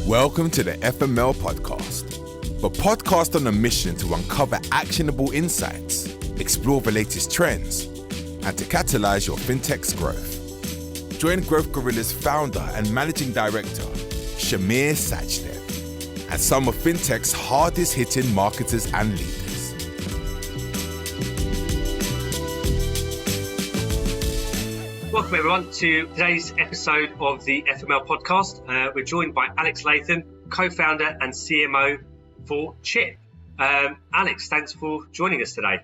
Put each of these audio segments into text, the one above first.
Welcome to the FML podcast, the podcast on a mission to uncover actionable insights, explore the latest trends, and to catalyze your fintech's growth. Join Growth Gorilla's founder and managing director, Sachdev, and some of fintech's hardest-hitting marketers and leaders. Welcome everyone to today's episode of the FML podcast. We're joined by Alex Latham, co-founder and CMO for Chip. Alex, thanks for joining us today.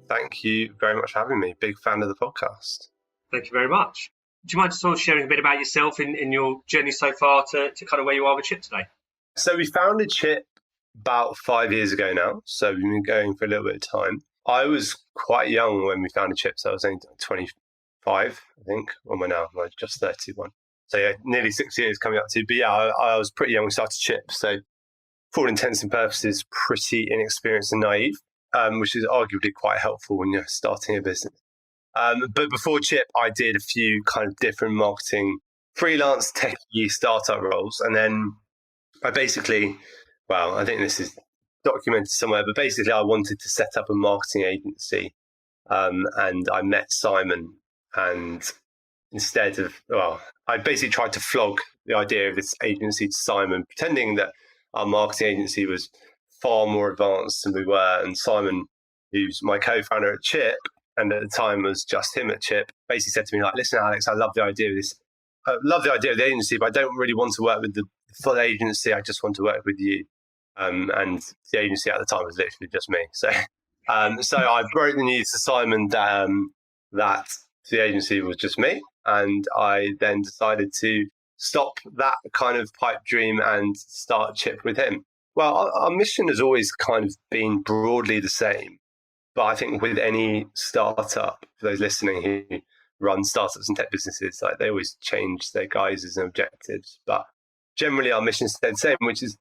Thank you very much for having me. Big fan of the podcast. Thank you very much. Do you mind just sort of sharing a bit about yourself in your journey so far to kind of where you are with Chip today? So we founded Chip about 5 years ago now. So we've been going for a little bit of time. I was quite young when we founded Chip. So I was only 25, I think. Well, now I'm just 31. So yeah, nearly 6 years coming up to. But yeah, I was pretty young when we started Chip. So for all intents and purposes, pretty inexperienced and naive, which is arguably quite helpful when you're starting a business. But before Chip, I did a few kind of different marketing, freelance techie startup roles. And then I basically, I think this is documented somewhere, but basically I wanted to set up a marketing agency. And I met Simon. And instead of, I basically tried to flog the idea of this agency to Simon, pretending that our marketing agency was far more advanced than we were. And Simon, who's my co-founder at Chip, and at the time was just him at Chip, basically said to me, listen, Alex, I love the idea of this. I love the idea of the agency, but I don't really want to work with the full agency. I just want to work with you. And the agency at the time was literally just me. So I broke the news to Simon that the agency was just me. And I then decided to stop that kind of pipe dream and start Chip with him. Well, our mission has always kind of been broadly the same. But I think with any startup, for those listening who run startups and tech businesses, they always change their guises and objectives. But generally our mission stayed the same, which is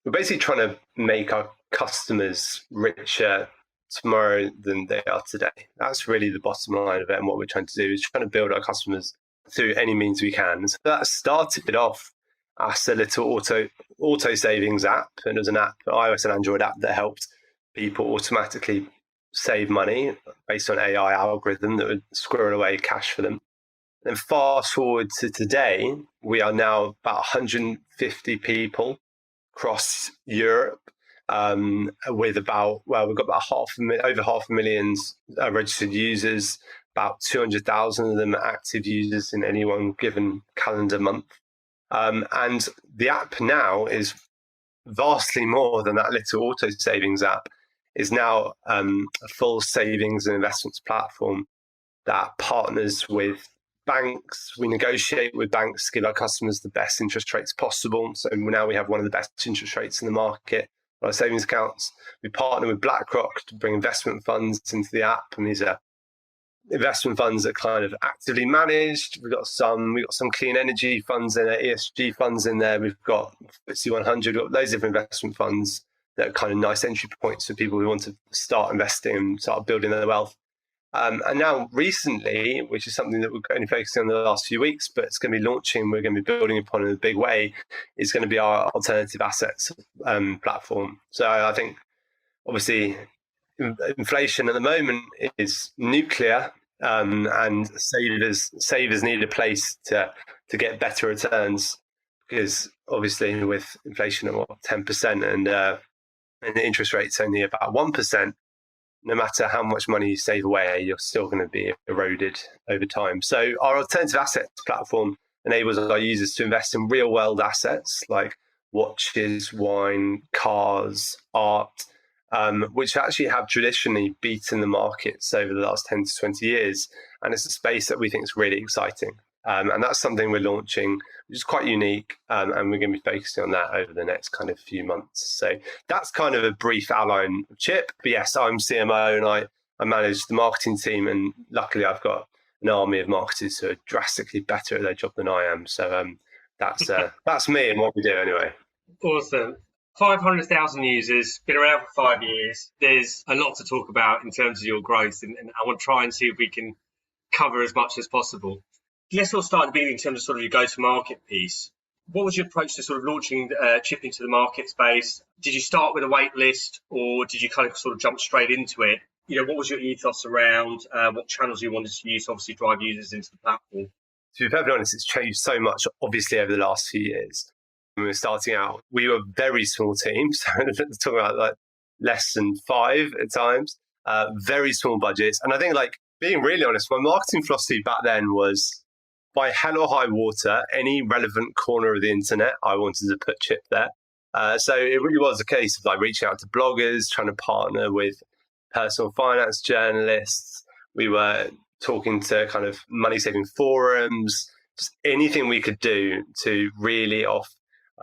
we're basically trying to make our customers richer tomorrow than they are today. That's really the bottom line of it. And what we're trying to do is trying to build our customers through any means we can. So that started off as a little auto savings app. And it was an app, an iOS and Android app that helped people automatically save money based on AI algorithm that would squirrel away cash for them. And fast forward to today, we are now about 150 people across Europe. With about, we've got about over 500,000 registered users, about 200,000 of them are active users in any one given calendar month. And the app now is vastly more than that little auto savings app, is now a full savings and investments platform that partners with banks. We negotiate with banks to give our customers the best interest rates possible. So now we have one of the best interest rates in the market. Our savings accounts. We partner with BlackRock to bring investment funds into the app, and these are investment funds that kind of actively managed. We've got some clean energy funds in there, ESG funds in there. We've got FTSE 100. We've got loads of investment funds that are kind of nice entry points for people who want to start investing and start building their wealth. And now recently, which is something that we're only focusing on the last few weeks, but it's going to be launching, we're going to be building upon in a big way, is going to be our alternative assets platform. So I think, obviously, inflation at the moment is nuclear, and savers need a place to get better returns, because obviously with inflation at 10% and the interest rate's only about 1%, no matter how much money you save away, you're still going to be eroded over time. So our alternative assets platform enables our users to invest in real world assets like watches, wine, cars, art, which actually have traditionally beaten the markets over the last 10 to 20 years. And it's a space that we think is really exciting. And that's something we're launching, which is quite unique. And we're going to be focusing on that over the next kind of few months. So that's kind of a brief outline of Chip. But yes, I'm CMO and I manage the marketing team. And luckily, I've got an army of marketers who are drastically better at their job than I am. So that's me and what we do anyway. Awesome. 500,000 users, been around for 5 years. There's a lot to talk about in terms of your growth. And I want to try and see if we can cover as much as possible. Let's all start at the beginning in terms of sort of your go-to-market piece. what was your approach to sort of launching Chip into the market space? Did you start with a wait list, or did you kind of sort of jump straight into it? What was your ethos around what channels you wanted to use to obviously drive users into the platform? To be perfectly honest, it's changed so much, obviously, over the last few years. When we were starting out, we were a very small team, so talking about like less than 5 at times, very small budgets. And I think, like, being really honest, my marketing philosophy back then was, by hell or high water, any relevant corner of the internet, I wanted to put Chip there. So it really was a case of like reaching out to bloggers, trying to partner with personal finance journalists. We were talking to kind of money saving forums, just anything we could do to really off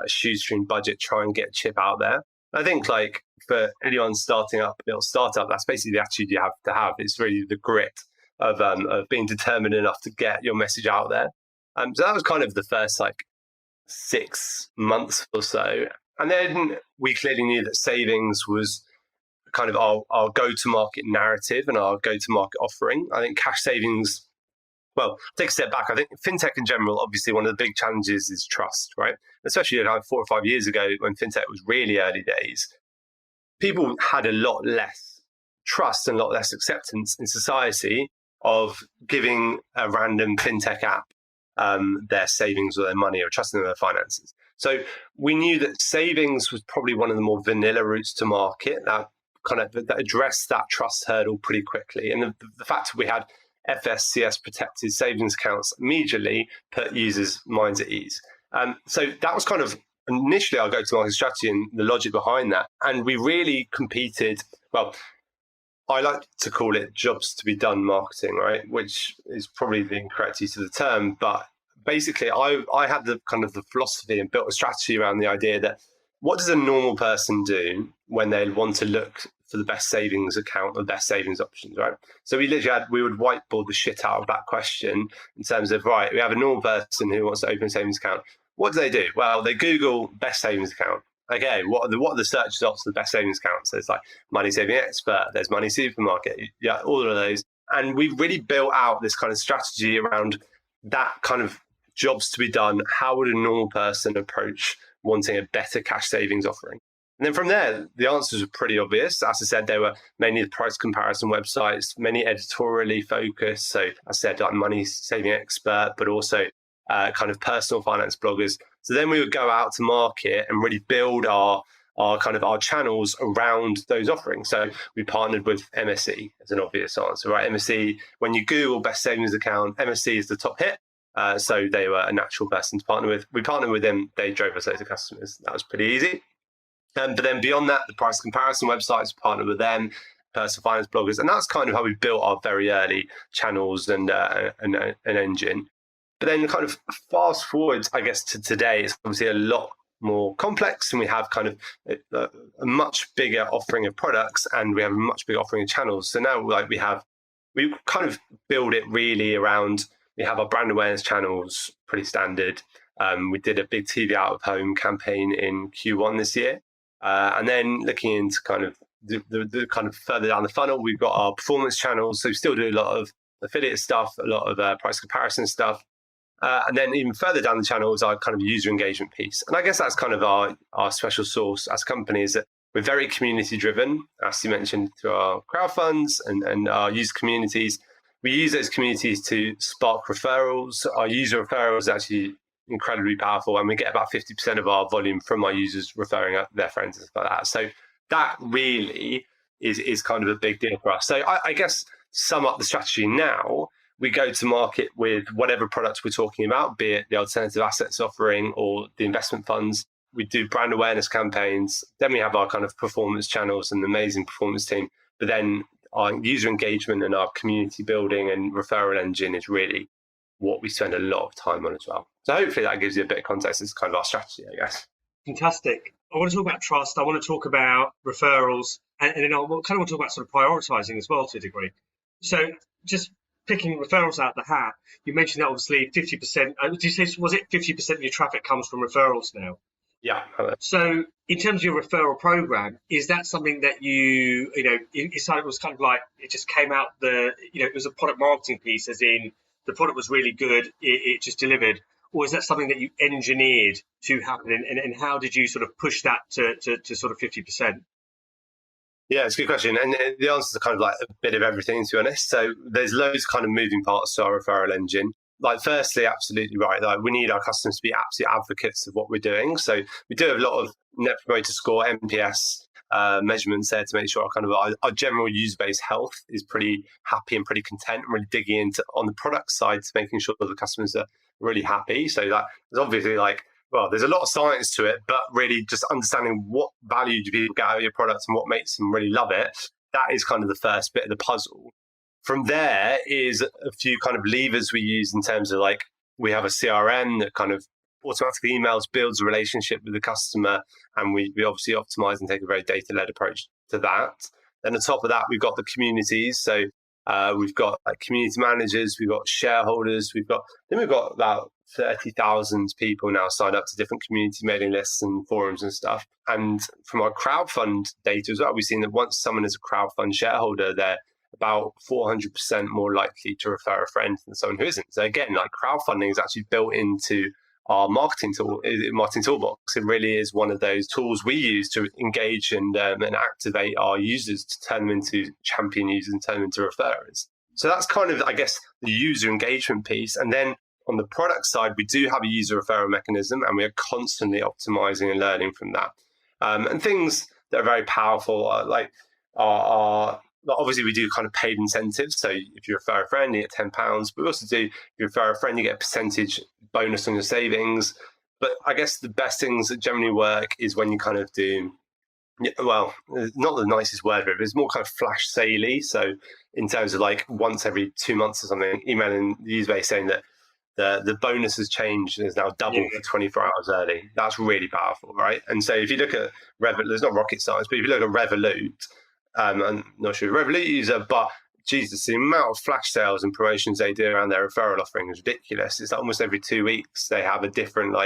a shoestring budget, try and get Chip out there. I think, like, for anyone starting up a little startup, that's basically the attitude you have to have. It's really the grit of being determined enough to get your message out there. So that was kind of the first like 6 months or so. And then we clearly knew that savings was kind of our go-to-market narrative and our go-to-market offering. I think cash savings, well, take a step back. I think fintech in general, obviously one of the big challenges is trust, right? Especially like 4 or 5 years ago when fintech was really early days, people had a lot less trust and a lot less acceptance in society of giving a random fintech app their savings or their money, or trusting their finances. So we knew that savings was probably one of the more vanilla routes to market that addressed that trust hurdle pretty quickly. And the fact that we had FSCS protected savings accounts immediately put users' minds at ease. So that was kind of initially our go-to-market strategy and the logic behind that. And we really competed, well, I like to call it jobs to be done marketing, right? Which is probably the incorrect use of the term. But basically, I had the kind of the philosophy and built a strategy around the idea that what does a normal person do when they want to look for the best savings account or the best savings options, right? So we would whiteboard the shit out of that question in terms of, right, we have a normal person who wants to open a savings account. What do they do? Well, they Google best savings account. Okay, what are the search results for the best savings accounts? There's like Money Saving Expert, there's Money Supermarket, yeah, all of those. And we really built out this kind of strategy around that kind of jobs to be done. How would a normal person approach wanting a better cash savings offering? And then from there, the answers were pretty obvious. As I said, they were mainly the price comparison websites, many editorially focused. So I said like Money Saving Expert, but also kind of personal finance bloggers. So then we would go out to market and really build our channels around those offerings. So we partnered with MSE as an obvious answer, right? MSE, when you Google best savings account, MSE is the top hit. So they were a natural person to partner with. We partnered with them. They drove us loads of customers. That was pretty easy. But then beyond that, the price comparison websites, partnered with them, personal finance bloggers. And that's kind of how we built our very early channels and an engine. But then kind of fast forward, I guess, to today, it's obviously a lot more complex, and we have kind of a much bigger offering of products, and we have a much bigger offering of channels. So now we kind of build it really around, we have our brand awareness channels, pretty standard. We did a big TV out of home campaign in Q1 this year. And then looking into kind of the kind of further down the funnel, we've got our performance channels. So we still do a lot of affiliate stuff, a lot of price comparison stuff. And then even further down the channel is our kind of user engagement piece. And I guess that's kind of our special sauce as companies, that we're very community driven, as you mentioned, through our crowdfunds and our user communities. We use those communities to spark referrals. Our user referrals is actually incredibly powerful, and we get about 50% of our volume from our users referring up their friends and stuff like that. So that really is kind of a big deal for us. So I guess sum up the strategy now, we go to market with whatever products we're talking about, be it the alternative assets offering or the investment funds. We do brand awareness campaigns. Then we have our kind of performance channels and the amazing performance team. But then our user engagement and our community building and referral engine is really what we spend a lot of time on as well. So hopefully that gives you a bit of context. It's kind of our strategy, I guess. Fantastic. I want to talk about trust. I want to talk about referrals, and then I kind of want to talk about sort of prioritizing as well to a degree. So just picking referrals out of the hat, you mentioned that obviously 50%, did you say, was it 50% of your traffic comes from referrals now? Yeah. So in terms of your referral program, is that something that it was kind of like, it just came out it was a product marketing piece, as in the product was really good, it just delivered? or is that something that you engineered to happen? And how did you sort of push that to sort of 50%? Yeah, it's a good question. And the answer is kind of like a bit of everything, to be honest. So there's loads of kind of moving parts to our referral engine. Like, firstly, absolutely right. Like, we need our customers to be absolute advocates of what we're doing. So we do have a lot of Net Promoter Score, NPS measurements there to make sure our general user base health is pretty happy and pretty content, and really digging into on the product side to making sure that the customers are really happy. So that there's obviously there's a lot of science to it, but really just understanding what value do people get out of your product and what makes them really love it. That is kind of the first bit of the puzzle. From there is a few kind of levers we use in terms of we have a CRM that kind of automatically emails, builds a relationship with the customer, and we obviously optimize and take a very data-led approach to that. Then on top of that, we've got the communities. So we've got community managers, we've got shareholders, we've got about 30,000 people now signed up to different community mailing lists and forums and stuff. And from our crowdfund data as well, we've seen that once someone is a crowdfund shareholder, they're about 400% more likely to refer a friend than someone who isn't. So again, crowdfunding is actually built into our marketing toolbox. It really is one of those tools we use to engage and activate our users, to turn them into champion users and turn them into referrers. So that's kind of, I guess, the user engagement piece. And then on the product side, we do have a user referral mechanism, and we are constantly optimizing and learning from that. And things that are very powerful are obviously we do kind of paid incentives. So if you refer a friend, you get £10. But we also do, if you refer a friend, you get a percentage bonus on your savings. But I guess the best things that generally work is when you kind of do, well, not the nicest word, but it's more kind of flash saley. So in terms of once every 2 months or something, emailing the user base saying that the bonus has changed and is now double for 24 hours early. That's really powerful, right? And so if you look at Revolut, there's not rocket science, but if you look at Revolut, I'm not sure if Revolut user, but Jesus, the amount of flash sales and promotions they do around their referral offering is ridiculous. It's almost every 2 weeks they have a different,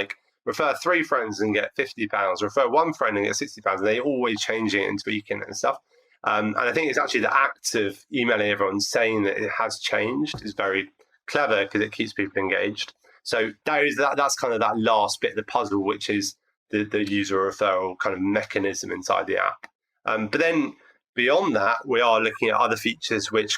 refer 3 friends and get £50, refer 1 friend and get £60, and they're always changing it and tweaking it and stuff. And I think it's actually the act of emailing everyone saying that it has changed is very clever because it keeps people engaged. So that's kind of that last bit of the puzzle, which is the user referral kind of mechanism inside the app. But then beyond that, we are looking at other features which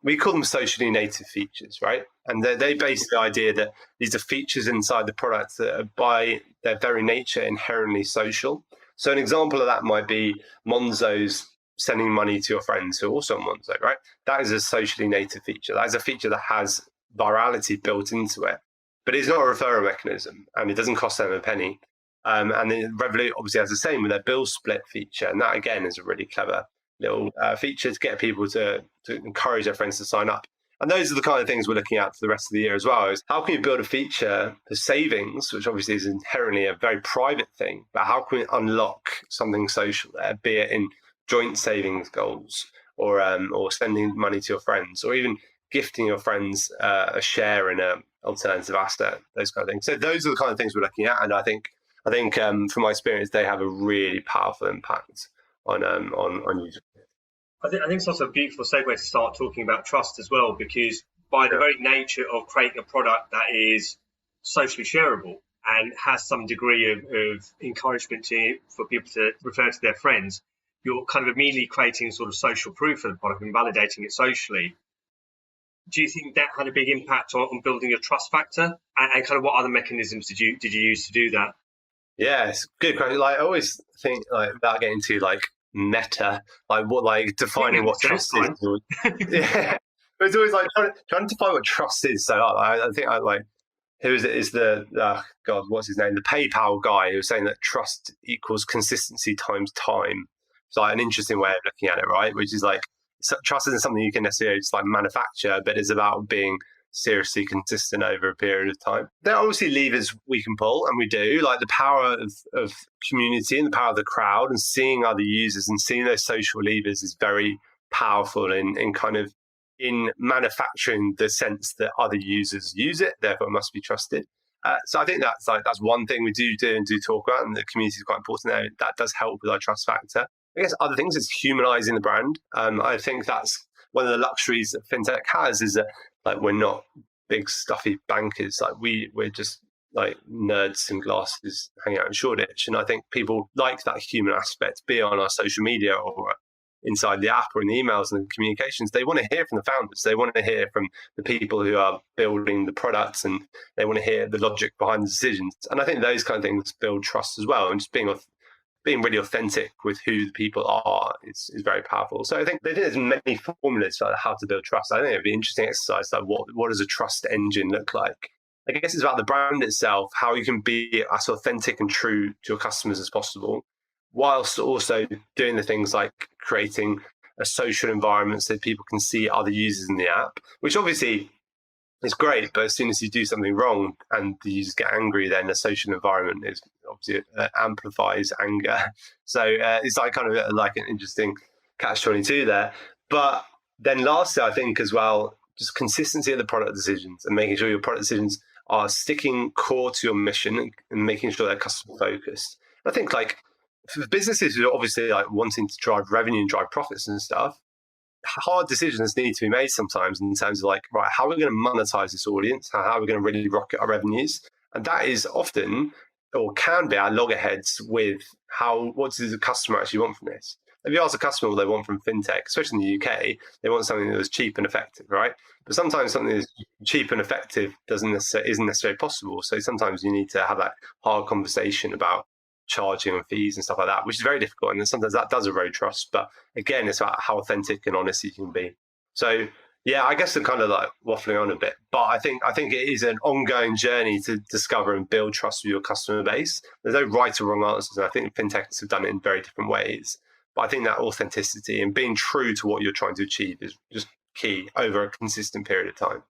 we call them socially native features, right? And they base the idea that these are features inside the product that are by their very nature inherently social. So an example of that might be Monzo's sending money to your friends who are also on Monzo, right? That is a socially native feature. That is a feature that has virality built into it, but it's not a referral mechanism and it doesn't cost them a penny. And then Revolut obviously has the same with their bill split feature. And that again is a really clever little feature to get people to encourage their friends to sign up. And those are the kind of things we're looking at for the rest of the year as well, is how can you build a feature for savings, which obviously is inherently a very private thing, but how can we unlock something social there, be it in joint savings goals or sending money to your friends, or even gifting your friends a share in an alternative asset, those kind of things. So those are the kind of things we're looking at. And I think from my experience, they have a really powerful impact on users. I think it's also a beautiful segue to start talking about trust as well, because by the very nature of creating a product that is socially shareable and has some degree of encouragement for people to refer to their friends, you're kind of immediately creating sort of social proof for the product and validating it socially. Do you think that had a big impact on building your trust factor? And kind of what other mechanisms did you use to do that? Yeah, it's a good question. I always think about getting to meta, defining what trust is. Yeah, but it's always trying to define what trust is. So I think who is it? Is the what's his name? The PayPal guy who was saying that trust equals consistency times time. It's an interesting way of looking at it, right? Which is trust isn't something you can necessarily just manufacture, but it's about being seriously consistent over a period of time. There are obviously levers we can pull, and we do, the power of community and the power of the crowd, and seeing other users and seeing those social levers is very powerful in manufacturing the sense that other users use it, therefore it must be trusted. So I think that's one thing we do and do talk about, and the community is quite important there. That does help with our trust factor. I guess other things is humanizing the brand. I think that's one of the luxuries that fintech has, is that we're not big stuffy bankers. We're just like nerds and glasses hanging out in Shoreditch. And I think people like that human aspect, be it on our social media or inside the app or in the emails and the communications. They want to hear from the founders. They want to hear from the people who are building the products, and they want to hear the logic behind the decisions. And I think those kind of things build trust as well. And just being really authentic with who the people are is very powerful. So I think there's many formulas for how to build trust. I think it'd be an interesting exercise. Like what does a trust engine look like? I guess it's about the brand itself, how you can be as authentic and true to your customers as possible, whilst also doing the things like creating a social environment so people can see other users in the app, which obviously is great. But as soon as you do something wrong and the users get angry, then the social environment is obviously amplifies anger. So it's like kind of like an interesting catch-22 there. But then lastly, I think as well, just consistency of the product decisions and making sure your product decisions are sticking core to your mission and making sure they're customer focused. I think like for businesses who are obviously like wanting to drive revenue and drive profits and stuff, hard decisions need to be made sometimes in terms of like, right, how are we going to monetize this audience? How are we going to really rocket our revenues? And that is often, or can be, our loggerheads with what does the customer actually want from this? If you ask a customer what they want from fintech, especially in the UK, they want something that was cheap and effective, right? But sometimes something that's cheap and effective isn't necessarily possible. So sometimes you need to have that hard conversation about charging and fees and stuff like that, which is very difficult. And then sometimes that does erode trust. But again, it's about how authentic and honest you can be. So yeah, I guess I'm kind of like waffling on a bit, but I think it is an ongoing journey to discover and build trust with your customer base. There's no right or wrong answers. And I think fintechs have done it in very different ways. But I think that authenticity and being true to what you're trying to achieve is just key over a consistent period of time.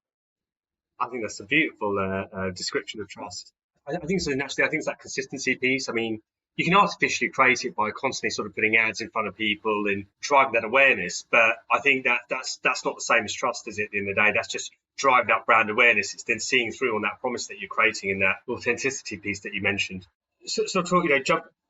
I think that's a beautiful description of trust. I think so. Naturally, I think it's that consistency piece. I mean, you can artificially create it by constantly sort of putting ads in front of people and driving that awareness. But I think that's not the same as trust, is it? At the end of the day, that's just driving that brand awareness. It's then seeing through on that promise that you're creating and that authenticity piece that you mentioned. So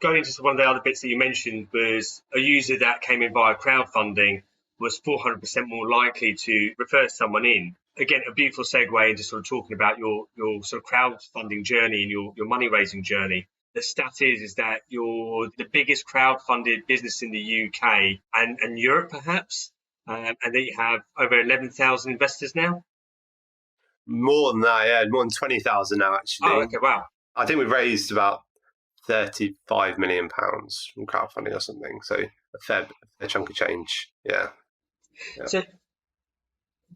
going into one of the other bits that you mentioned was a user that came in via crowdfunding was 400% more likely to refer someone in. Again, a beautiful segue into sort of talking about your sort of crowdfunding journey and your money raising journey. The stat is that you're the biggest crowdfunded business in the UK and Europe, perhaps, and that you have over 11,000 investors now. More than that, yeah, more than 20,000 now, actually. Oh, okay, wow. I think we've raised about £35 million from crowdfunding or something. So a fair chunk of change, yeah. So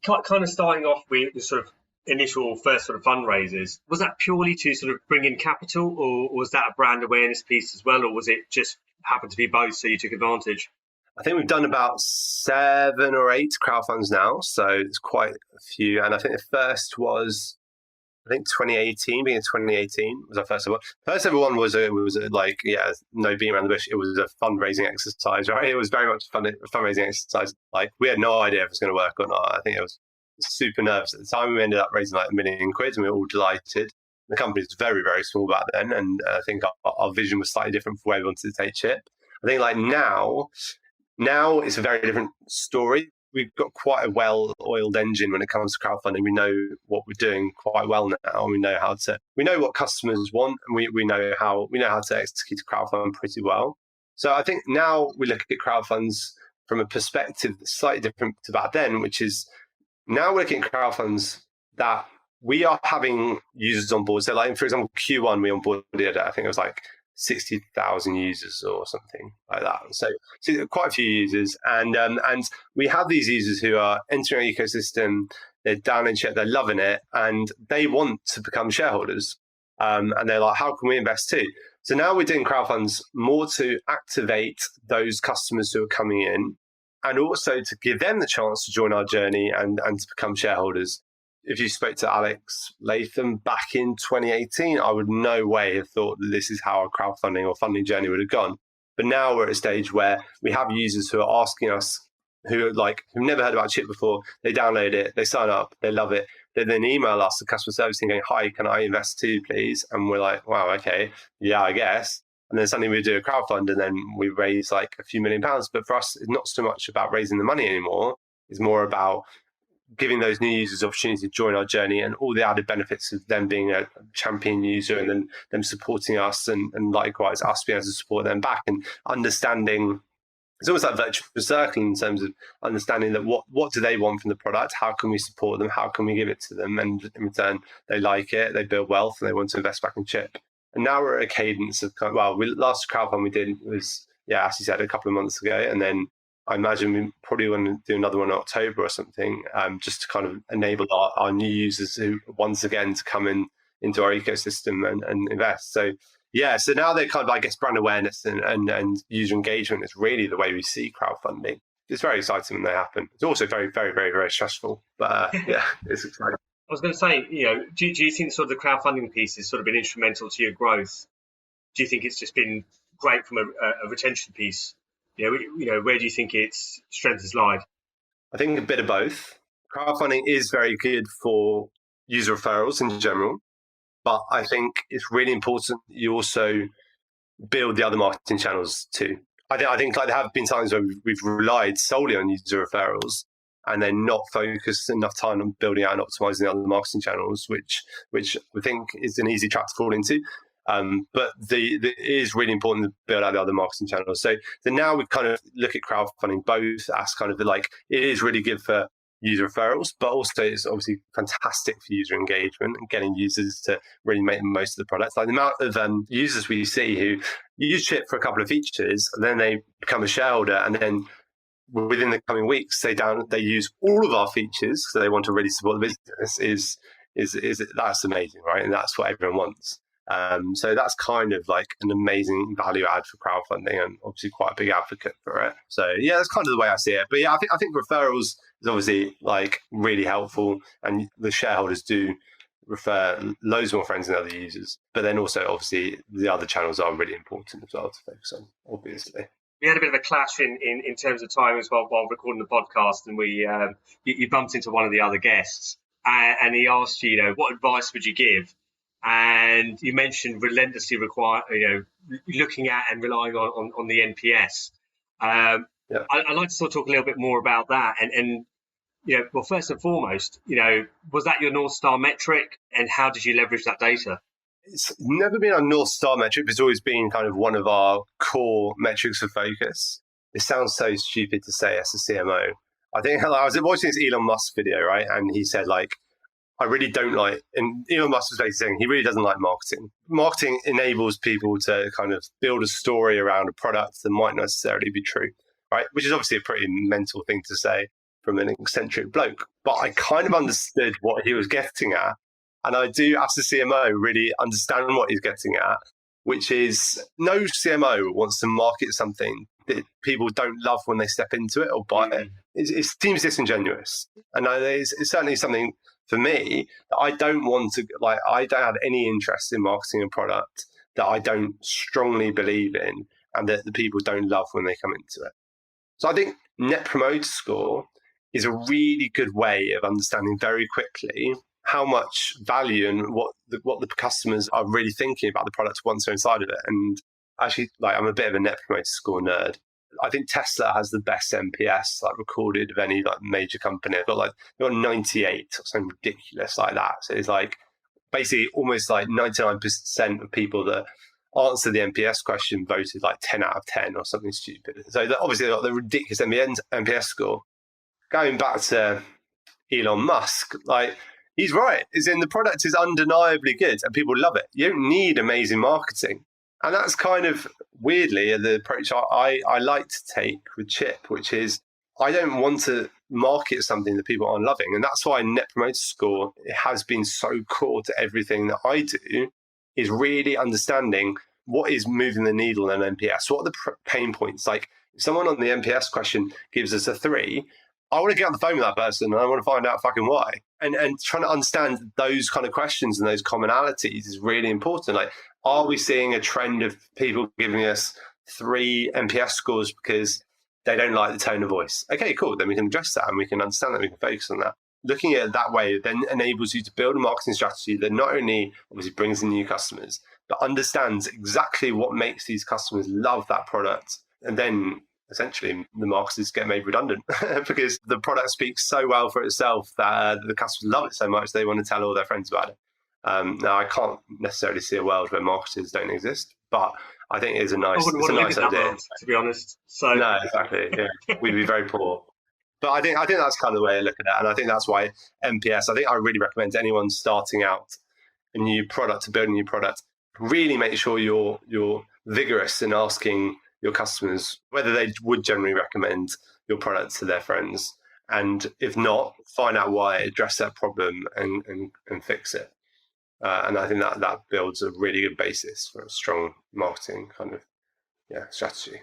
kind of starting off with the sort of initial first sort of fundraisers, was that purely to sort of bring in capital, or was that a brand awareness piece as well, or was it just happened to be both so you took advantage? I think we've done about 7 or 8 crowdfunds now, so it's quite a few. And I think the first was, 2018, being in 2018 was our first ever one. First ever one was no being around the bush. It was a fundraising exercise, right? It was very much a fundraising exercise. Like, we had no idea if it was going to work or not. I think it was super nervous at the time. We ended up raising like £1 million, and we were all delighted. The company was very, very small back then, and I think our vision was slightly different for where we wanted to take Chip. I think like now it's a very different story. We've got quite a well-oiled engine when it comes to crowdfunding. We know what we're doing quite well now. We know what customers want, and we know how to execute a crowdfund pretty well. So I think now we look at crowdfunds from a perspective that's slightly different to back then, which is now we're looking at crowdfunds that we are having users on board. So like, for example, Q1, we onboarded, I think it was like 60,000 users or something like that. So quite a few users. And we have these users who are entering our ecosystem, they're downloading Chip, they're loving it, and they want to become shareholders. And they're like, how can we invest too? So now we're doing crowdfunds more to activate those customers who are coming in, and also to give them the chance to join our journey and to become shareholders. If you spoke to Alex Latham back in 2018, I would no way have thought that this is how our crowdfunding or funding journey would have gone. But now we're at a stage where we have users who are asking us, who've never heard about Chip before. They download it, they sign up, they love it. They then email us, the customer service team, going, "Hi, can I invest too, please?" And we're like, "Wow, okay, yeah, I guess." And then suddenly we do a crowdfund, and then we raise like a few £1 million. But for us, it's not so much about raising the money anymore. It's more about giving those new users opportunity to join our journey and all the added benefits of them being a champion user and then them supporting us and likewise us being able to support them back and understanding. It's almost like virtual circle in terms of understanding that what do they want from the product? How can we support them? How can we give it to them? And in return, they like it, they build wealth, and they want to invest back in Chip. And now we're at a cadence of last crowdfund we did was, as you said, a couple of months ago. And then I imagine we probably want to do another one in October or something, just to kind of enable our new users who, once again, to come into our ecosystem and invest. So now they're kind of, I guess, brand awareness and user engagement is really the way we see crowdfunding. It's very exciting when they happen. It's also very, very, very, very stressful. But it's exciting. I was going to say, do you think sort of the crowdfunding piece has sort of been instrumental to your growth? Do you think it's just been great from a retention piece? Where do you think its strength has lied? I think a bit of both. Crowdfunding is very good for user referrals in general, but I think it's really important you also build the other marketing channels too. I think like there have been times where we've relied solely on user referrals and then not focused enough time on building out and optimizing the other marketing channels, which I think is an easy trap to fall into. But it is really important to build out the other marketing channels. So now we kind of look at crowdfunding both as kind of like, it is really good for user referrals, but also it's obviously fantastic for user engagement and getting users to really make the most of the products. Like the amount of users we see who use Chip for a couple of features, and then they become a shareholder, and then within the coming weeks they use all of our features because they want to really support the business. Is that's amazing, right? And that's what everyone wants. So that's kind of like an amazing value add for crowdfunding, and obviously quite a big advocate for it. So that's kind of the way I see it. But I think referrals is obviously like really helpful, and the shareholders do refer loads more friends and other users. But then also obviously the other channels are really important as well to focus on, obviously. We had a bit of a clash in terms of time as well while recording the podcast, and you bumped into one of the other guests, and he asked you, what advice would you give? And you mentioned relentlessly looking at and relying on the NPS. I'd like to sort of talk a little bit more about that. And well, first and foremost, was that your North Star metric, and how did you leverage that data? It's never been our North Star metric. It's always been kind of one of our core metrics of focus. It sounds so stupid to say as a CMO. I think I was watching this Elon Musk video, right? And he said, I really don't like, and Elon Musk was basically saying he really doesn't like marketing. Marketing enables people to kind of build a story around a product that might not necessarily be true, right? Which is obviously a pretty mental thing to say from an eccentric bloke. But I kind of understood what he was getting at. And I do, as a CMO, really understand what he's getting at, which is no CMO wants to market something that people don't love when they step into it or buy it. It seems disingenuous. And it's certainly something for me that I don't want to, I don't have any interest in marketing a product that I don't strongly believe in and that the people don't love when they come into it. So I think Net Promoter Score is a really good way of understanding very quickly how much value and what the customers are really thinking about the product once they're inside of it. And actually, I'm a bit of a Net Promoter Score nerd. I think Tesla has the best NPS recorded of any major company. They've got 98 or something ridiculous like that. So it's basically almost 99% of people that answer the NPS question voted 10 out of 10 or something stupid. So obviously they've got the ridiculous NPS score. Going back to Elon Musk, he's right. The product is undeniably good and people love it. You don't need amazing marketing. And that's kind of weirdly the approach I like to take with Chip, which is I don't want to market something that people aren't loving. And that's why Net Promoter Score has been so core to everything that I do, is really understanding what is moving the needle in NPS. What are the pain points? If someone on the NPS question gives us a 3, I want to get on the phone with that person and I want to find out fucking why. And trying to understand those kind of questions and those commonalities is really important. Are we seeing a trend of people giving us 3 NPS scores because they don't like the tone of voice? Okay, cool. Then we can address that and we can understand that. We can focus on that. Looking at it that way then enables you to build a marketing strategy that not only obviously brings in new customers, but understands exactly what makes these customers love that product. And then essentially the marketers get made redundant because the product speaks so well for itself that the customers love it so much they want to tell all their friends about it. Now, I can't necessarily see a world where marketers don't exist, but I think it is a nice, I wouldn't want to live in that idea. world, to be honest. So No, exactly. Yeah. We'd be very poor. But I think that's kind of the way I look at it. And I think that's why MPS, I think I really recommend to anyone starting out a new product, to build a new product, really make sure you're vigorous in asking your customers whether they would generally recommend your product to their friends. And if not, find out why, address that problem and fix it. And I think that builds a really good basis for a strong marketing kind of strategy.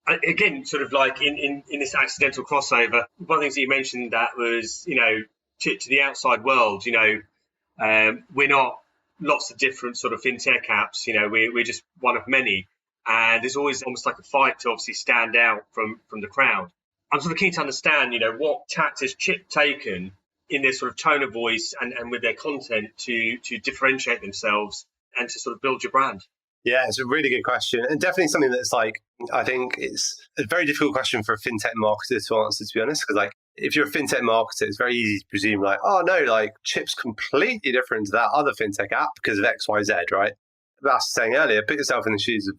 Again, sort of like in this accidental crossover, one of the things that you mentioned that was, to the outside world, we're not lots of different sort of fintech apps, we're just one of many. And there's always almost like a fight to obviously stand out from the crowd. I'm sort of keen to understand, what tact has Chip taken in their sort of tone of voice and with their content to differentiate themselves and to sort of build your brand? Yeah, it's a really good question. And definitely something that's I think it's a very difficult question for a fintech marketer to answer, to be honest. Because if you're a fintech marketer, it's very easy to presume Chip's completely different to that other fintech app because of X, Y, Z, right? But as I was saying earlier, put yourself in the shoes of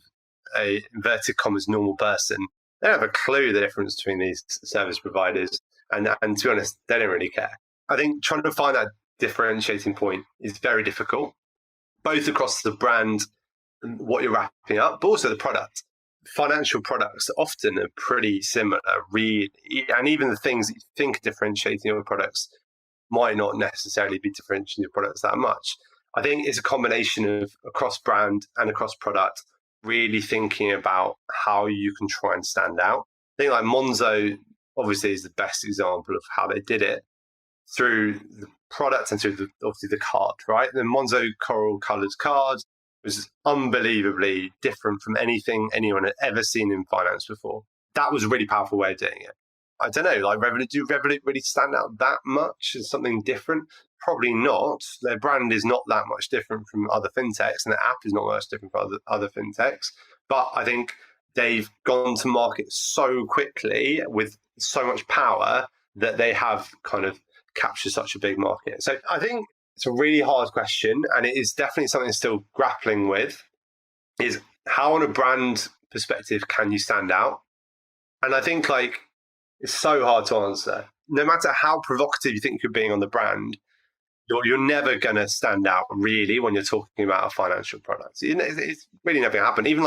a inverted commas normal person. They don't have a clue the difference between these service providers. And to be honest, they don't really care. I think trying to find that differentiating point is very difficult, both across the brand and what you're wrapping up, but also the product. Financial products often are pretty similar, really. And even the things that you think are differentiating your products might not necessarily be differentiating your products that much. I think it's a combination of across brand and across product, really thinking about how you can try and stand out. I think Monzo obviously is the best example of how they did it through the product and through obviously the card, right? The Monzo coral coloured card was unbelievably different from anything anyone had ever seen in finance before. That was a really powerful way of doing it. I don't know, Revolut, do Revolut really stand out that much as something different? Probably not. Their brand is not that much different from other fintechs, and the app is not much different from other fintechs. But I think they've gone to market so quickly with so much power that they have kind of captured such a big market. So I think it's a really hard question, and it is definitely something still grappling with, is how on a brand perspective can you stand out? And I think it's so hard to answer. No matter how provocative you think you're being on the brand, you're never going to stand out really when you're talking about a financial product. It's really never going to happen. Even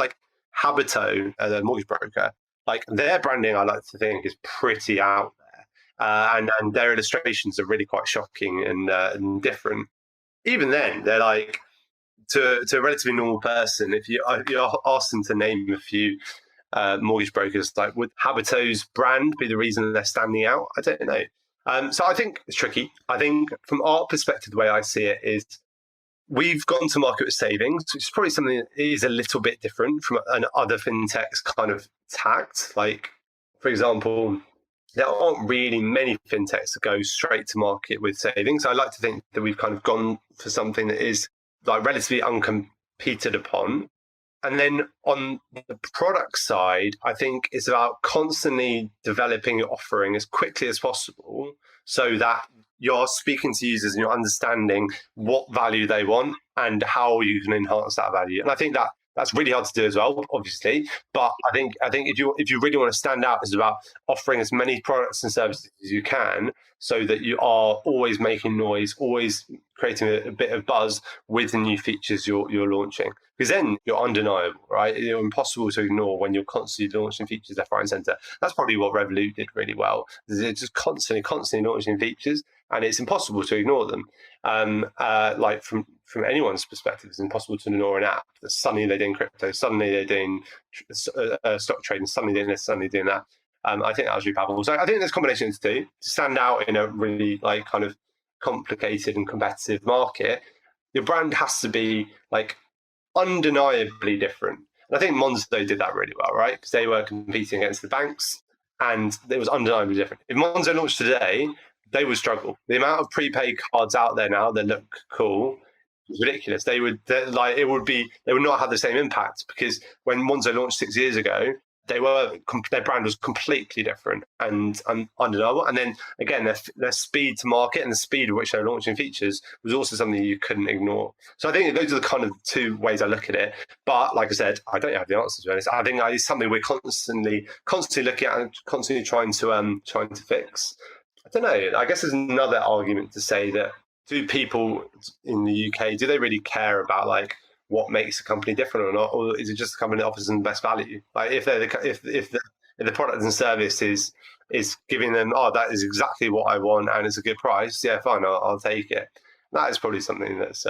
Habito, the mortgage broker, their branding, I like to think, is pretty out there. And their illustrations are really quite shocking and different. Even then, they're to a relatively normal person, if you ask them to name a few mortgage brokers, would Habito's brand be the reason they're standing out? I don't know. So I think it's tricky. I think from our perspective, the way I see it is we've gone to market with savings, which is probably something that is a little bit different from an other fintech's kind of tact. For example, there aren't really many fintechs that go straight to market with savings. I like to think that we've kind of gone for something that is relatively uncompeted upon. And then on the product side, I think it's about constantly developing your offering as quickly as possible so that you're speaking to users and you're understanding what value they want and how you can enhance that value. And I think that's really hard to do as well, obviously. But I think if you really want to stand out, it's about offering as many products and services as you can so that you are always making noise, always creating a bit of buzz with the new features you're launching. Because then you're undeniable, right? You're impossible to ignore when you're constantly launching features left, right, and centre. That's probably what Revolut did really well. They're just constantly launching features, and it's impossible to ignore them. From anyone's perspective, it's impossible to ignore an app that suddenly they're doing crypto, suddenly they're doing stock trading, suddenly doing this, suddenly doing that. I think that was really powerful. So I think there's a combination of the two to stand out in a really kind of complicated and competitive market. Your brand has to be undeniably different. And I think Monzo did that really well, right? Because they were competing against the banks and it was undeniably different. If Monzo launched today, they would struggle. The amount of prepaid cards out there now that look cool is ridiculous. They would not have the same impact because when Monzo launched 6 years ago, their brand was completely different and undeniable. And then again, their speed to market and the speed at which they're launching features was also something you couldn't ignore. So I think those are the kind of two ways I look at it. But like I said, I don't have the answers to this. I think it's something we're constantly looking at and constantly trying to fix. I don't know. I guess there's another argument to say that, do people in the UK, do they really care about like what makes a company different or not, or is it just a company that offers them the best value? Like if the product and service is giving them, that is exactly what I want and it's a good price, yeah, fine, I'll take it. That is probably something that's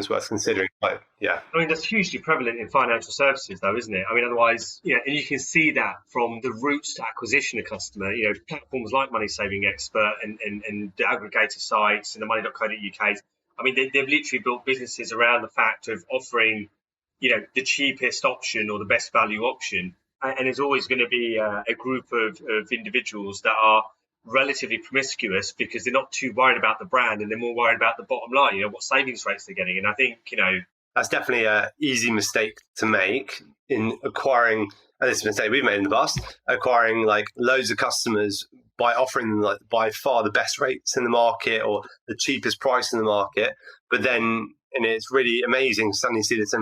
worth considering. But yeah, I mean, that's hugely prevalent in financial services, though, isn't it? I mean, otherwise, and you can see that from the routes to acquisition of customer. Platforms like Money Saving Expert and the aggregator sites and the money.co.uk. I mean, they've literally built businesses around the fact of offering, the cheapest option or the best value option. And there's always going to be a group of individuals that are relatively promiscuous because they're not too worried about the brand and they're more worried about the bottom line, what savings rates they're getting. And I think, that's definitely an easy mistake to make in acquiring, and this is a mistake we've made in the past, acquiring like loads of customers by offering them like by far the best rates in the market or the cheapest price in the market. But then, and it's really amazing to suddenly see this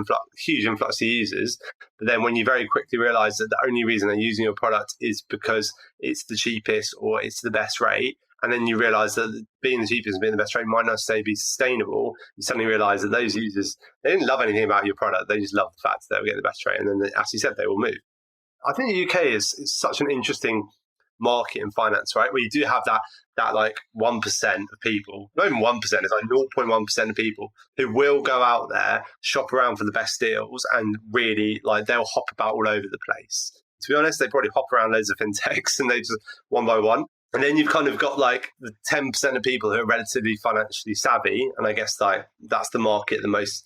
huge influx of users. But then when you very quickly realize that the only reason they're using your product is because it's the cheapest or it's the best rate, and then you realize that being the cheapest and being the best rate might not say be sustainable, you suddenly realize that those users, they didn't love anything about your product. They just love the fact that they will get the best rate. And then, as you said, they will move. I think the UK is such an interesting market in finance, right? Where you do have that like 1% of people, not even 1%, it's like 0.1% of people who will go out there, shop around for the best deals, and really like they'll hop about all over the place. To be honest, they probably hop around loads of fintechs and they just one by one. And then you've kind of got like the 10% of people who are relatively financially savvy. And I guess like that's the market that most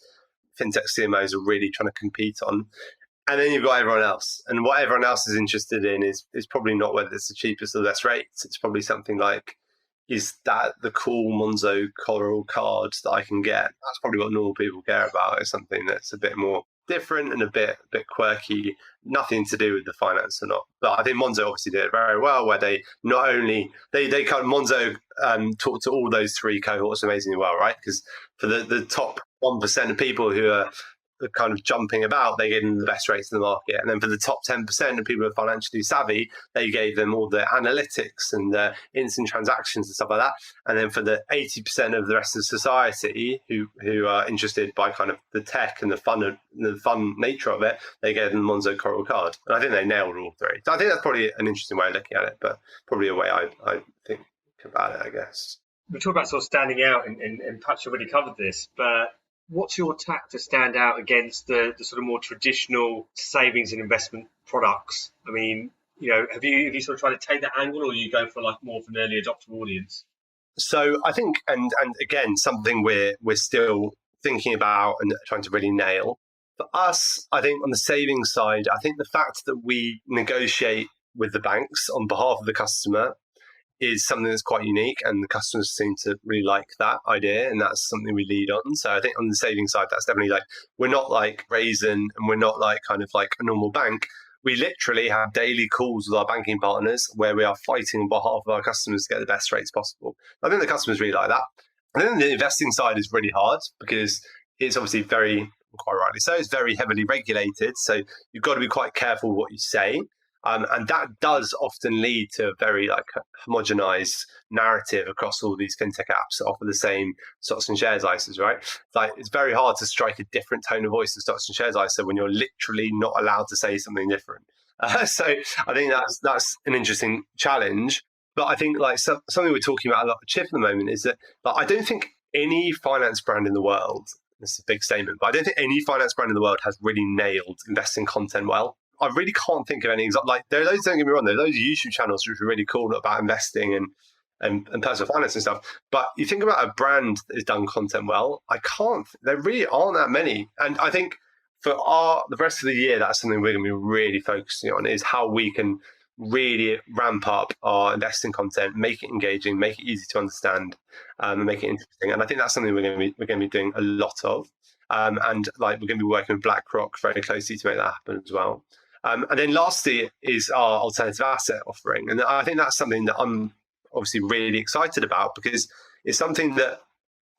fintech CMOs are really trying to compete on. And then you've got everyone else. And what everyone else is interested in is probably not whether it's the cheapest or the best rates. It's probably something like, is that the cool Monzo coral card that I can get? That's probably what normal people care about, is something that's a bit more different and a bit quirky, nothing to do with the finance or not. But I think Monzo obviously did it very well, where they not only, they kind of, Monzo talked to all those three cohorts amazingly well, right? Because for the top 1% of people who are kind of jumping about, they gave them the best rates in the market. And then for the top 10% of people who are financially savvy, they gave them all the analytics and the instant transactions and stuff like that. And then for the 80% of the rest of society who are interested by kind of the tech and the fun nature of it, they gave them the Monzo Coral card. And I think they nailed all three. So I think that's probably an interesting way of looking at it, but probably a way I think about it, I guess. We talk about sort of standing out, and Patch already covered this, but what's your tack to stand out against the sort of more traditional savings and investment products? I mean, have you sort of tried to take that angle, or are you going for like more of an early adopter audience? So I think, and again, something we're still thinking about and trying to really nail. For us, I think on the savings side, I think the fact that we negotiate with the banks on behalf of the customer is something that's quite unique, and the customers seem to really like that idea, and that's something we lead on. So I think on the savings side, that's definitely like, we're not like Raisin and we're not like kind of like a normal bank. We literally have daily calls with our banking partners where we are fighting on behalf of our customers to get the best rates possible. I think the customers really like that. I think the investing side is really hard because it's obviously quite rightly so, it's very heavily regulated. So you've got to be quite careful what you say. And that does often lead to a very like homogenized narrative across all these fintech apps that offer the same stocks and shares ISAs, right? Like it's very hard to strike a different tone of voice to stocks and shares ISA when you're literally not allowed to say something different. So I think that's an interesting challenge. But I think like something we're talking about a lot with Chip at the moment is that like, I don't think any finance brand in the world, this is a big statement, but I don't think any finance brand in the world has really nailed investing content well. I really can't think of any example. Like there are those, don't get me wrong, there are those YouTube channels which are really cool about investing and personal finance and stuff. But you think about a brand that has done content well, there really aren't that many. And I think for the rest of the year, that's something we're going to be really focusing on, is how we can really ramp up our investing content, make it engaging, make it easy to understand, and make it interesting. And I think that's something we're going to be doing a lot of. And like we're going to be working with BlackRock very closely to make that happen as well. And then lastly is our alternative asset offering. And I think that's something that I'm obviously really excited about, because it's something that,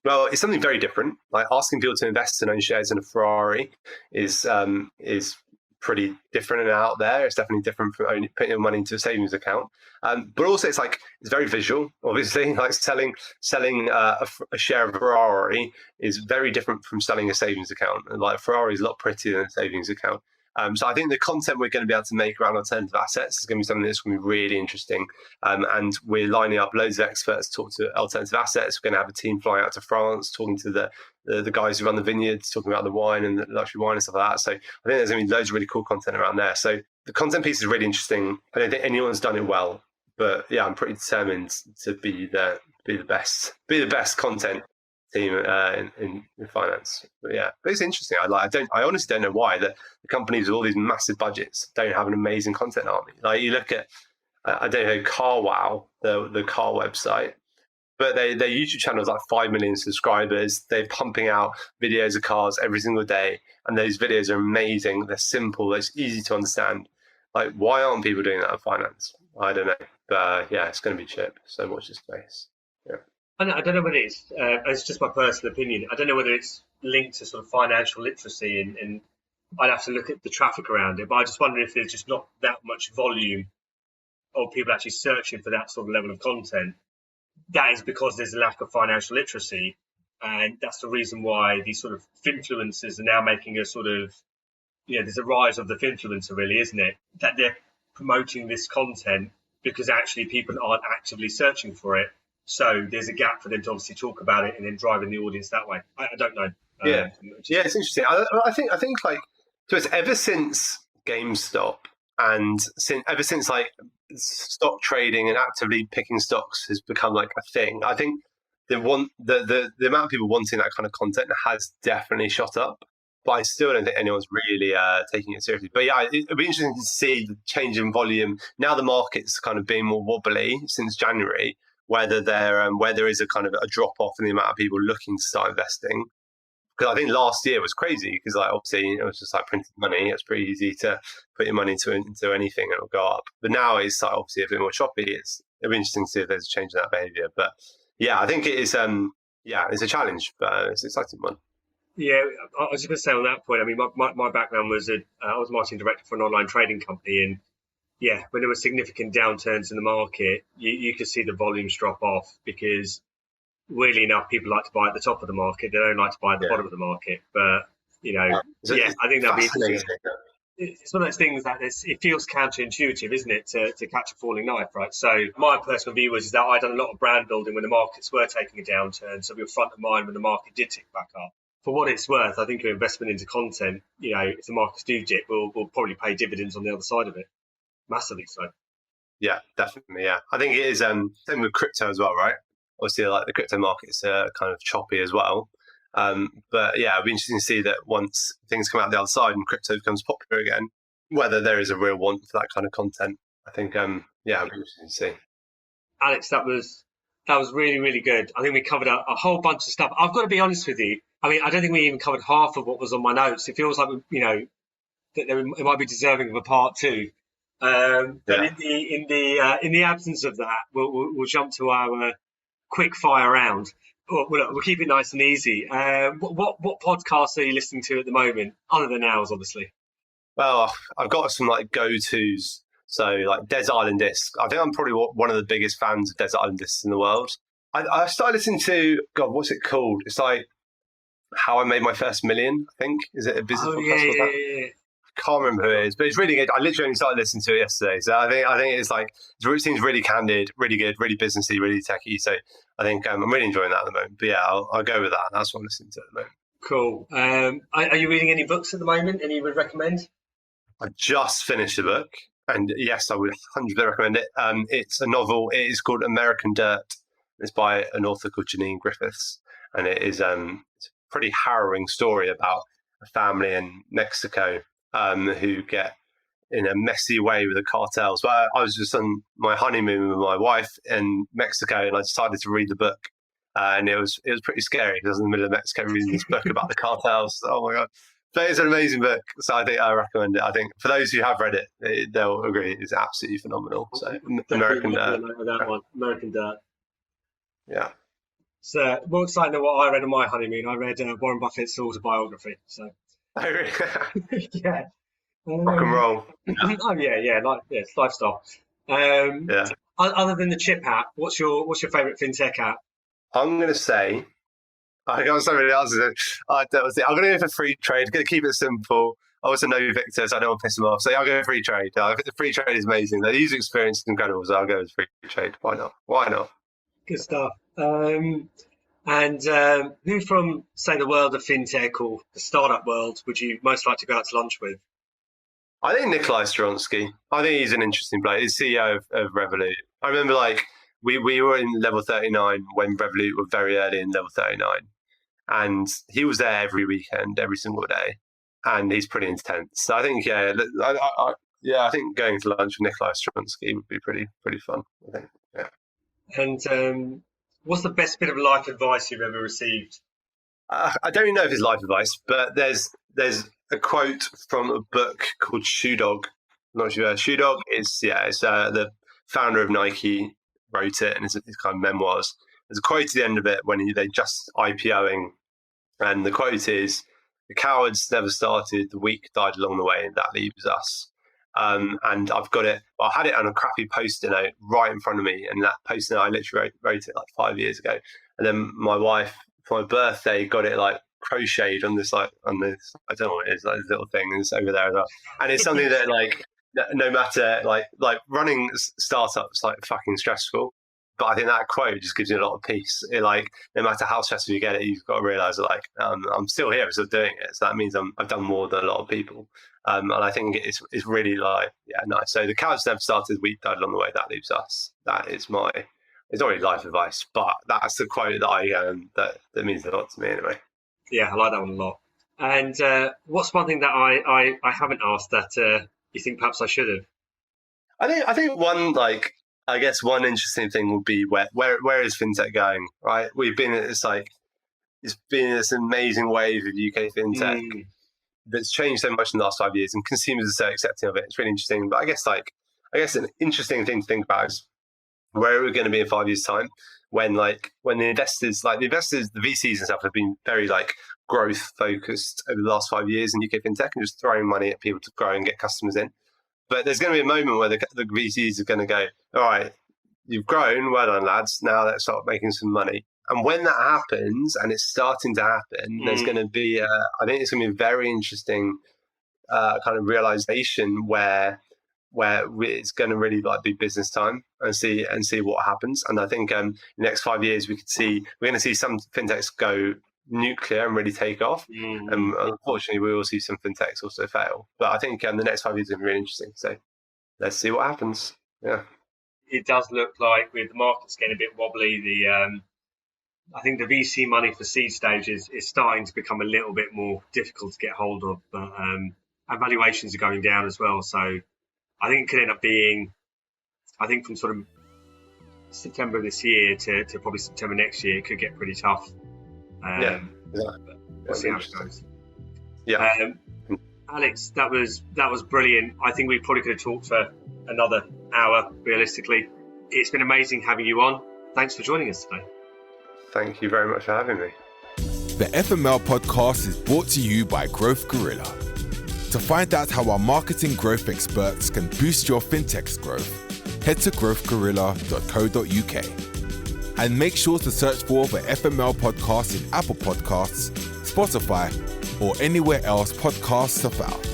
well, it's something very different. Like asking people to invest in own shares in a Ferrari is pretty different and out there. It's definitely different from only putting your money into a savings account. But also it's very visual, obviously. Like selling a share of a Ferrari is very different from selling a savings account. And like Ferrari is a lot prettier than a savings account. So I think the content we're going to be able to make around alternative assets is going to be something that's going to be really interesting. And we're lining up loads of experts to talk to alternative assets. We're going to have a team flying out to France, talking to the guys who run the vineyards, talking about the wine and the luxury wine and stuff like that. So I think there's going to be loads of really cool content around there. So the content piece is really interesting. I don't think anyone's done it well, but yeah, I'm pretty determined to be the best content team in finance. But yeah, but it's interesting. I honestly don't know why the companies with all these massive budgets don't have an amazing content army. Like you look at, I don't know, CarWow, the car website, but their YouTube channel is like 5 million subscribers. They're pumping out videos of cars every single day, and those videos are amazing. They're simple. It's easy to understand. Like, why aren't people doing that in finance? I don't know. But yeah, it's going to be Chip. So watch this space. Yeah. I don't know whether it's just my personal opinion. I don't know whether it's linked to sort of financial literacy, and I'd have to look at the traffic around it. But I just wonder if there's just not that much volume of people actually searching for that sort of level of content. That is because there's a lack of financial literacy. And that's the reason why these sort of finfluencers are now making a sort of, there's a rise of the finfluencer, really, isn't it? That they're promoting this content because actually people aren't actively searching for it. So there's a gap for them to obviously talk about it and then driving the audience that way. I don't know. Yeah, it's interesting. I think like, so it's ever since GameStop and ever since like stock trading and actively picking stocks has become like a thing. I think the amount of people wanting that kind of content has definitely shot up. But I still don't think anyone's really taking it seriously. But yeah, it'll be interesting to see the change in volume. Now the market's kind of being more wobbly since January, whether there is a kind of a drop off in the amount of people looking to start investing. Because I think last year was crazy because like obviously it was just like printing money. It's pretty easy to put your money into anything and it'll go up. But now it's like obviously a bit more choppy. It'll be interesting to see if there's a change in that behaviour. But yeah, I think it is. It's a challenge, but it's an exciting one. Yeah, I was just going to say on that point. I mean, my background was I was marketing director for an online trading company, and yeah, when there were significant downturns in the market, you could see the volumes drop off because, weirdly enough, people like to buy at the top of the market. They don't like to buy at the bottom of the market. But I think that'd be interesting. It's one of those things that it feels counterintuitive, isn't it, to catch a falling knife, right? So my personal view is that I'd done a lot of brand building when the markets were taking a downturn, so we were front of mind when the market did tick back up. For what it's worth, I think your investment into content, if the markets do dip, will probably pay dividends on the other side of it, massively so. Yeah, definitely. Yeah, I think it is. Same with crypto as well, right? Obviously, like the crypto markets are kind of choppy as well. But yeah, it'll be interesting to see that once things come out the other side and crypto becomes popular again, whether there is a real want for that kind of content. I think, it'll be interesting to see. Alex, that was really, really good. I think we covered a whole bunch of stuff. I've got to be honest with you. I mean, I don't think we even covered half of what was on my notes. It feels like, that it might be deserving of a part two. But in the absence of that, we'll jump to our quick fire round. We'll keep it nice and easy. What podcasts are you listening to at the moment, other than ours, obviously? Well, I've got some like go-tos. So like Desert Island Discs. I think I'm probably one of the biggest fans of Desert Island Discs in the world. I started listening to, God, what's it called? It's like How I Made My First Million, I think. Is it a business podcast? Yeah. I can't remember who it is, but it's really good. I literally only started listening to it yesterday. So I think it's like, it seems really candid, really good, really businessy, really techy. So I think I'm really enjoying that at the moment. But yeah, I'll go with that. That's what I'm listening to at the moment. Cool. Are you reading any books at the moment? Any you would recommend? I just finished a book. And yes, I would 100% recommend it. It's a novel. It is called American Dirt. It's by an author called Janine Griffiths. And it is it's a pretty harrowing story about a family in Mexico who get in a messy way with the cartels. But I was just on my honeymoon with my wife in Mexico, and I decided to read the book. And it was pretty scary because I was in the middle of Mexico reading this book about the cartels. Oh my God. But it's an amazing book, so I recommend it. I think for those who have read it, they'll agree it's absolutely phenomenal. So American Dirt. That one, American Dirt. Yeah. So more exciting than what I read on my honeymoon. I read Warren Buffett's autobiography. So Oh, really? yeah, Rock and roll. Oh yeah, it's lifestyle. Yeah. Other than the Chip app, what's your favourite fintech app? I'm going to say, I got so many answers. I'm going to go for free trade. Going to keep it simple. I also know Victor, so I don't want to piss him off. So I'll go with free trade. I think the free trade is amazing. The user experience is incredible, so I'll go with free trade. Why not? Good stuff. And who from, say, the world of fintech or the startup world would you most like to go out to lunch with? I think Nikolai Stronsky. I think he's an interesting player. He's CEO of Revolut. I remember we were in level 39 when Revolut were very early in level 39. And he was there every weekend, every single day. And he's pretty intense. So I think, I think going to lunch with Nikolai Stronsky would be pretty fun, I think. Yeah. And what's the best bit of life advice you've ever received? I don't even know if it's life advice, but there's a quote from a book called Shoe Dog. I'm not sure. Shoe Dog is the founder of Nike wrote it, and it's kind of memoirs. There's a quote at the end of it when they just IPOing, and the quote is, "The cowards never started, the weak died along the way, and that leaves us." And I've got it. I had it on a crappy Post-it note right in front of me, and that Post-it note I literally wrote it 5 years ago. And then my wife, for my birthday, got it crocheted on this I don't know what it is, this little thing, and it's over there as well. And it's something that no matter running startups fucking stressful, but I think that quote just gives you a lot of peace. No matter how stressful you get it, you've got to realize that I'm still here, I'm still doing it. So that means I've done more than a lot of people. And I think it's really nice. So the cowards never started, we died along the way, that leaves us. That is it's not really life advice, but that's the quote that that means a lot to me anyway. Yeah, I like that one a lot. And what's one thing that I haven't asked that you think perhaps I should have? I think one one interesting thing would be where is fintech going? Right, we've been at this it's been this amazing wave of UK fintech that's changed so much in the last 5 years, and consumers are so accepting of it. It's really interesting. But I guess an interesting thing to think about is where are we going to be in 5 years' time when the investors, the VCs and stuff have been very growth focused over the last 5 years in UK fintech and just throwing money at people to grow and get customers in. But there's going to be a moment where the VCs are going to go, all right, you've grown, well done, lads. Now let's start making some money. And when that happens, and it's starting to happen, there's going to be, I think it's going to be a very interesting kind of realization where it's going to really be business time and see what happens. And I think in the next 5 years, we're going to see some fintechs go nuclear and really take off. And unfortunately, we will see some fintechs also fail. But I think the next 5 years is going to be really interesting. So let's see what happens. Yeah. It does look like with the markets getting a bit wobbly, I think the VC money for seed stages is starting to become a little bit more difficult to get hold of, but and valuations are going down as well. So I think it could end up being, from sort of September this year to probably September next year, it could get pretty tough. We'll see how it goes. Yeah. Alex, that was brilliant. I think we probably could have talked for another hour, realistically. It's been amazing having you on. Thanks for joining us today. Thank you very much for having me. The FML podcast is brought to you by Growth Gorilla. To find out how our marketing growth experts can boost your fintech's growth, head to growthgorilla.co.uk. And make sure to search for the FML podcast in Apple Podcasts, Spotify, or anywhere else podcasts are found.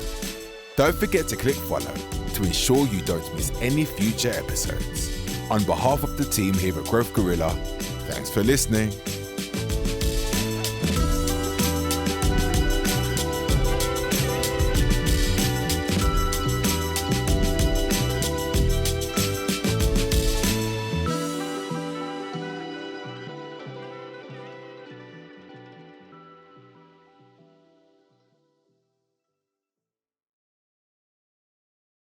Don't forget to click follow to ensure you don't miss any future episodes. On behalf of the team here at Growth Gorilla, thanks for listening.